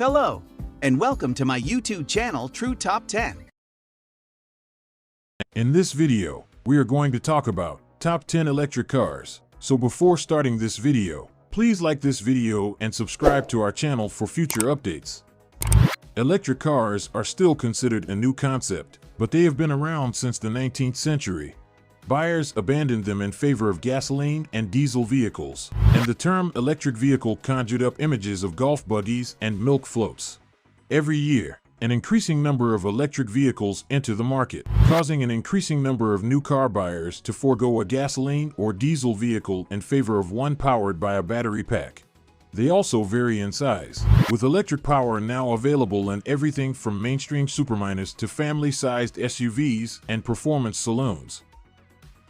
Hello, and welcome to my YouTube channel, Truu Top 10. In this video, we are going to talk about top 10 electric cars. So before starting this video, please like this video and subscribe to our channel for future updates. Electric cars are still considered a new concept, but they have been around since the 19th century. Buyers abandoned them in favor of gasoline and diesel vehicles, and the term electric vehicle conjured up images of golf buggies and milk floats. Every year, an increasing number of electric vehicles enter the market, causing an increasing number of new car buyers to forego a gasoline or diesel vehicle in favor of one powered by a battery pack. They also vary in size, with electric power now available in everything from mainstream superminers to family-sized SUVs and performance saloons.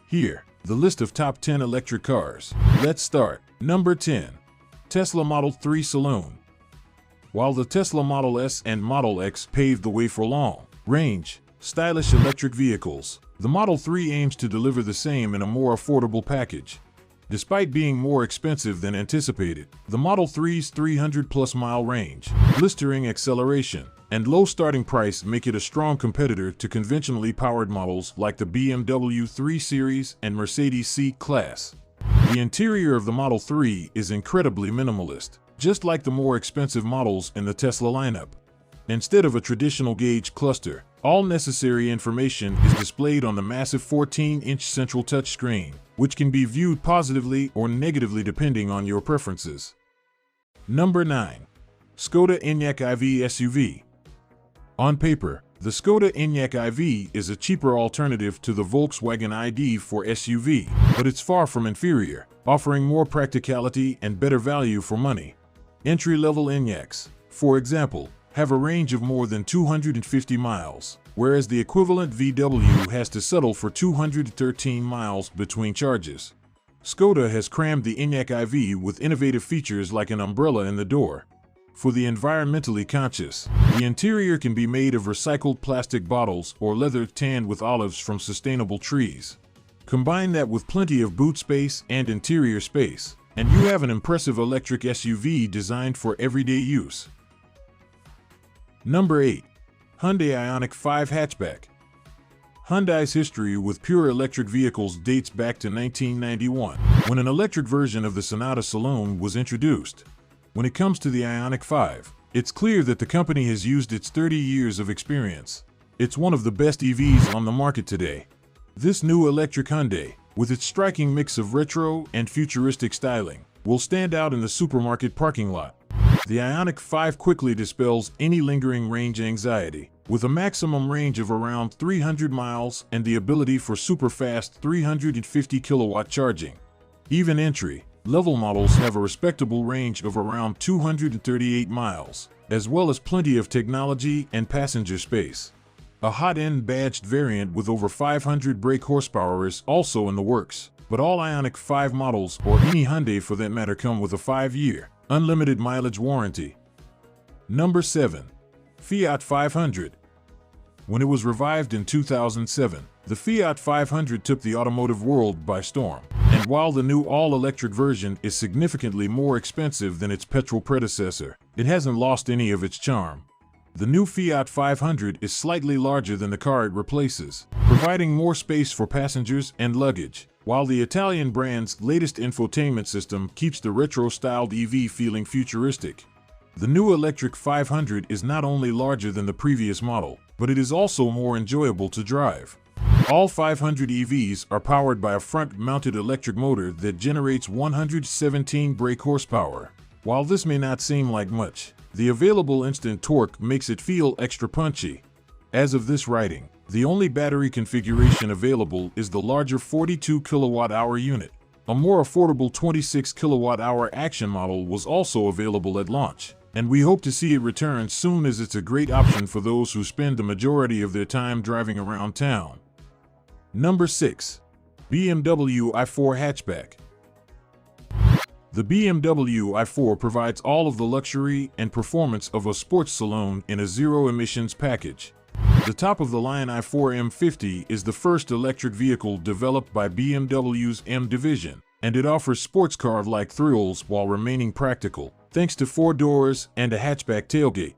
Here, the list of top 10 electric cars. Let's start. Number 10. Tesla Model 3 Saloon. While the Tesla Model S and Model X paved the way for long-range, stylish electric vehicles, the Model 3 aims to deliver the same in a more affordable package. Despite being more expensive than anticipated, the Model 3's 300-plus mile range, blistering acceleration, and low starting price make it a strong competitor to conventionally powered models like the BMW 3 Series and Mercedes C-Class. The interior of the Model 3 is incredibly minimalist, just like the more expensive models in the Tesla lineup. Instead of a traditional gauge cluster, all necessary information is displayed on the massive 14-inch central touchscreen, which can be viewed positively or negatively depending on your preferences. Number 9. Skoda Enyak IV SUV. On paper, the Skoda Enyak IV is a cheaper alternative to the Volkswagen ID.4 SUV, but it's far from inferior, offering more practicality and better value for money. Entry-level Enyaqs, for example, have a range of more than 250 miles, whereas the equivalent VW has to settle for 213 miles between charges. Skoda has crammed the Enyak IV with innovative features like an umbrella in the door. For the environmentally conscious, the interior can be made of recycled plastic bottles or leather tanned with olives from sustainable trees. Combine that with plenty of boot space and interior space, and you have an impressive electric SUV designed for everyday use. Number 8. Hyundai Ioniq 5 Hatchback. Hyundai's history with pure electric vehicles dates back to 1991, when an electric version of the Sonata Saloon was introduced. When it comes to the Ioniq 5, it's clear that the company has used its 30 years of experience. It's one of the best EVs on the market today. This new electric Hyundai, with its striking mix of retro and futuristic styling, will stand out in the supermarket parking lot. The Ioniq 5 quickly dispels any lingering range anxiety, with a maximum range of around 300 miles and the ability for super-fast 350 kilowatt charging. Even entry-level models have a respectable range of around 238 miles, as well as plenty of technology and passenger space. A hot-end badged variant with over 500 brake horsepower is also in the works, but all Ioniq 5 models, or any Hyundai for that matter, come with a 5-year, unlimited mileage warranty. Number 7. Fiat 500. When it was revived in 2007, the Fiat 500 took the automotive world by storm. And while the new all-electric version is significantly more expensive than its petrol predecessor, it hasn't lost any of its charm. The new Fiat 500 is slightly larger than the car it replaces, providing more space for passengers and luggage, while the Italian brand's latest infotainment system keeps the retro-styled EV feeling futuristic. The new electric 500 is not only larger than the previous model, but it is also more enjoyable to drive. All 500 EVs are powered by a front-mounted electric motor that generates 117 brake horsepower. While this may not seem like much, the available instant torque makes it feel extra punchy. As of this writing, the only battery configuration available is the larger 42 kilowatt-hour unit. A more affordable 26 kilowatt-hour Action model was also available at launch, and we hope to see it return soon, as it's a great option for those who spend the majority of their time driving around town. Number 6. BMW i4 Hatchback. The BMW i4 provides all of the luxury and performance of a sports saloon in a zero-emissions package. The top-of-the-line i4 M50 is the first electric vehicle developed by BMW's M division, and it offers sports car-like thrills while remaining practical, thanks to 4 doors and a hatchback tailgate.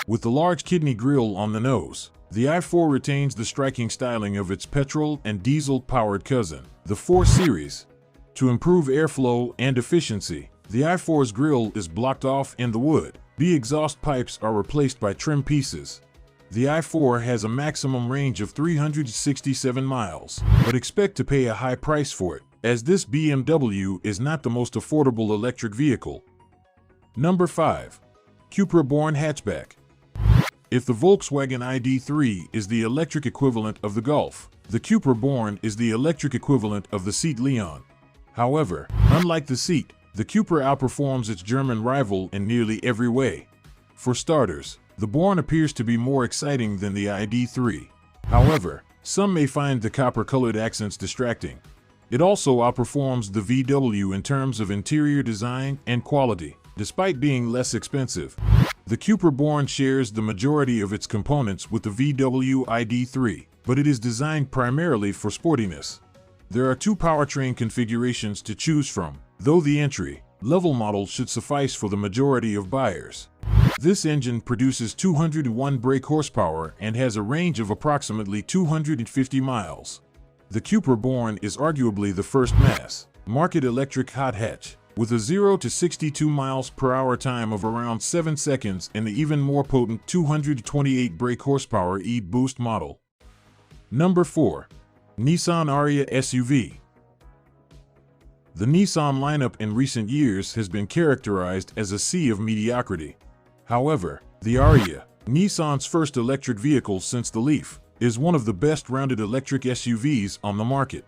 With the large kidney grille on the nose, the i4 retains the striking styling of its petrol and diesel-powered cousin, the 4 Series. To improve airflow and efficiency, the i4's grille is blocked off in the wood. The exhaust pipes are replaced by trim pieces. The i4 has a maximum range of 367 miles, but expect to pay a high price for it, as this BMW is not the most affordable electric vehicle. Number 5. Cupra-born hatchback. If the Volkswagen ID.3 is the electric equivalent of the Golf, the Cupra-born is the electric equivalent of the Seat Leon. However, unlike the Seat, the Cupra outperforms its German rival in nearly every way. For starters, the Born appears to be more exciting than the ID.3. However, some may find the copper-colored accents distracting. It also outperforms the VW in terms of interior design and quality, despite being less expensive. The Cupra Born shares the majority of its components with the VW ID.3, but it is designed primarily for sportiness. There are 2 powertrain configurations to choose from, though the entry-level model should suffice for the majority of buyers. This engine produces 201 brake horsepower and has a range of approximately 250 miles. The Cupra Born is arguably the first mass-market electric hot hatch, with a 0 to 62 miles per hour time of around 7 seconds and the even more potent 228 brake horsepower e-Boost model. Number 4. Nissan Aria SUV. The Nissan lineup in recent years has been characterized as a sea of mediocrity. However, the Aria, Nissan's first electric vehicle since the Leaf, is one of the best rounded electric SUVs on the market.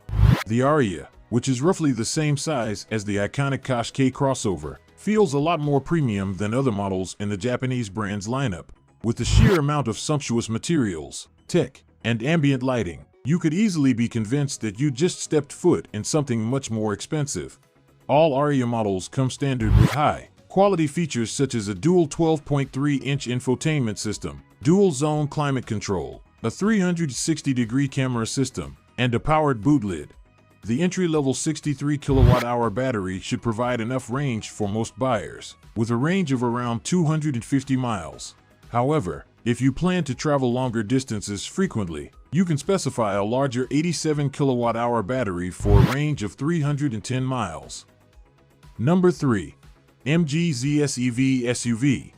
The Aria, which is roughly the same size as the iconic Qashqai crossover, feels a lot more premium than other models in the Japanese brand's lineup. With the sheer amount of sumptuous materials, tech, and ambient lighting, you could easily be convinced that you just stepped foot in something much more expensive. All Aria models come standard with high-quality features such as a dual 12.3-inch infotainment system, dual-zone climate control, a 360-degree camera system, and a powered boot lid. The entry-level 63 kWh battery should provide enough range for most buyers, with a range of around 250 miles. However, if you plan to travel longer distances frequently, you can specify a larger 87 kWh battery for a range of 310 miles. Number 3. MG ZSEV SUV.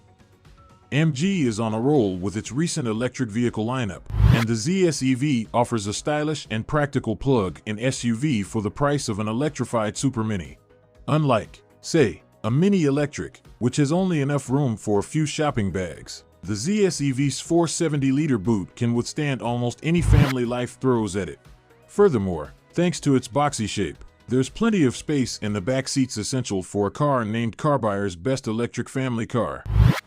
MG is on a roll with its recent electric vehicle lineup, and the ZSEV offers a stylish and practical plug-in SUV for the price of an electrified Super Mini. Unlike, say, a Mini Electric, which has only enough room for a few shopping bags, the ZSEV's 470-liter boot can withstand almost any family life throws at it. Furthermore, thanks to its boxy shape, there's plenty of space in the back seats essential for a car named car buyer's best electric family car.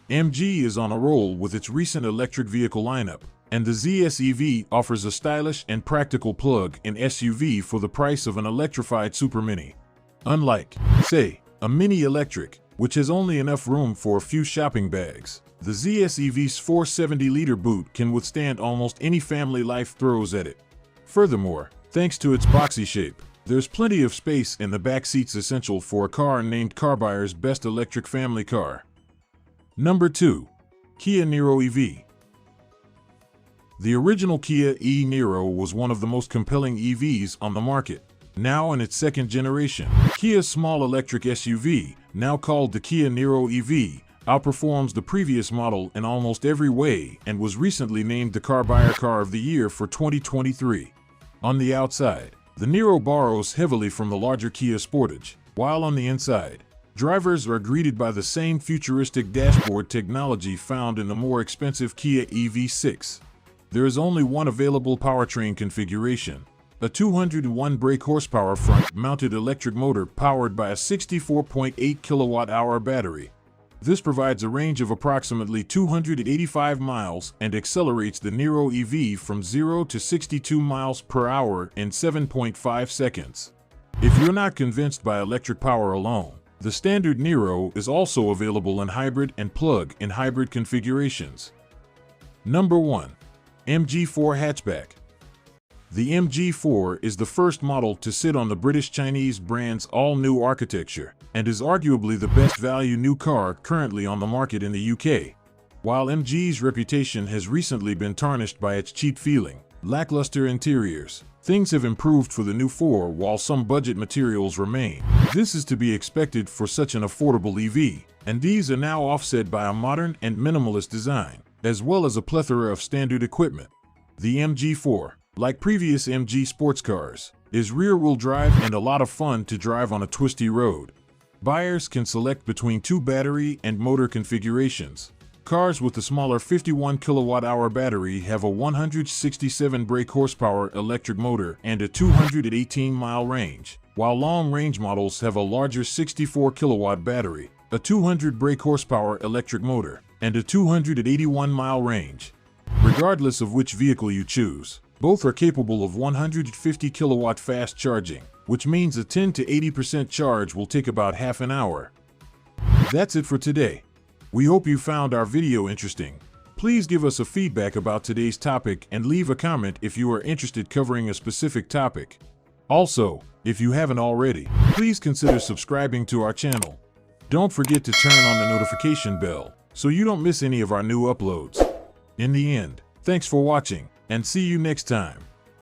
MG is on a roll with its recent electric vehicle lineup, and the ZSEV offers a stylish and practical plug-in SUV for the price of an electrified Super Mini. Unlike, say, a Mini Electric, which has only enough room for a few shopping bags, the ZSEV's 470-liter boot can withstand almost any family life throws at it. Furthermore, thanks to its boxy shape, there's plenty of space in the back seats essential for a car named car buyer's best electric family car. Number 2. Kia Niro EV. The original Kia e-Niro was one of the most compelling EVs on the market. Now in its second generation, Kia's small electric SUV, now called the Kia Niro EV, outperforms the previous model in almost every way and was recently named the Car Buyer Car of the Year for 2023. On the outside, the Niro borrows heavily from the larger Kia Sportage, while on the inside, drivers are greeted by the same futuristic dashboard technology found in the more expensive Kia EV6. There is only one available powertrain configuration, a 201 brake horsepower front-mounted electric motor powered by a 64.8 kWh battery. This provides a range of approximately 285 miles and accelerates the Niro EV from 0 to 62 miles per hour in 7.5 seconds. If you're not convinced by electric power alone, the standard Niro is also available in hybrid and plug-in hybrid configurations. Number 1. MG4 Hatchback. The MG4 is the first model to sit on the British-Chinese brand's all-new architecture and is arguably the best value new car currently on the market in the UK. While MG's reputation has recently been tarnished by its cheap-feeling, lackluster interiors, things have improved for the new 4 while some budget materials remain. This is to be expected for such an affordable EV, and these are now offset by a modern and minimalist design, as well as a plethora of standard equipment. The MG4, like previous MG sports cars, is rear-wheel drive and a lot of fun to drive on a twisty road. Buyers can select between 2 battery and motor configurations. Cars with the smaller 51 kWh battery have a 167 brake horsepower electric motor and a 218-mile range, while long-range models have a larger 64 kW battery, a 200 brake horsepower electric motor, and a 281-mile range. Regardless of which vehicle you choose, both are capable of 150 kW fast charging, which means a 10 to 80% charge will take about half an hour. That's it for today. We hope you found our video interesting. Please give us a feedback about today's topic and leave a comment if you are interested covering a specific topic. Also, if you haven't already, please consider subscribing to our channel. Don't forget to turn on the notification bell so you don't miss any of our new uploads. In the end, thanks for watching and see you next time.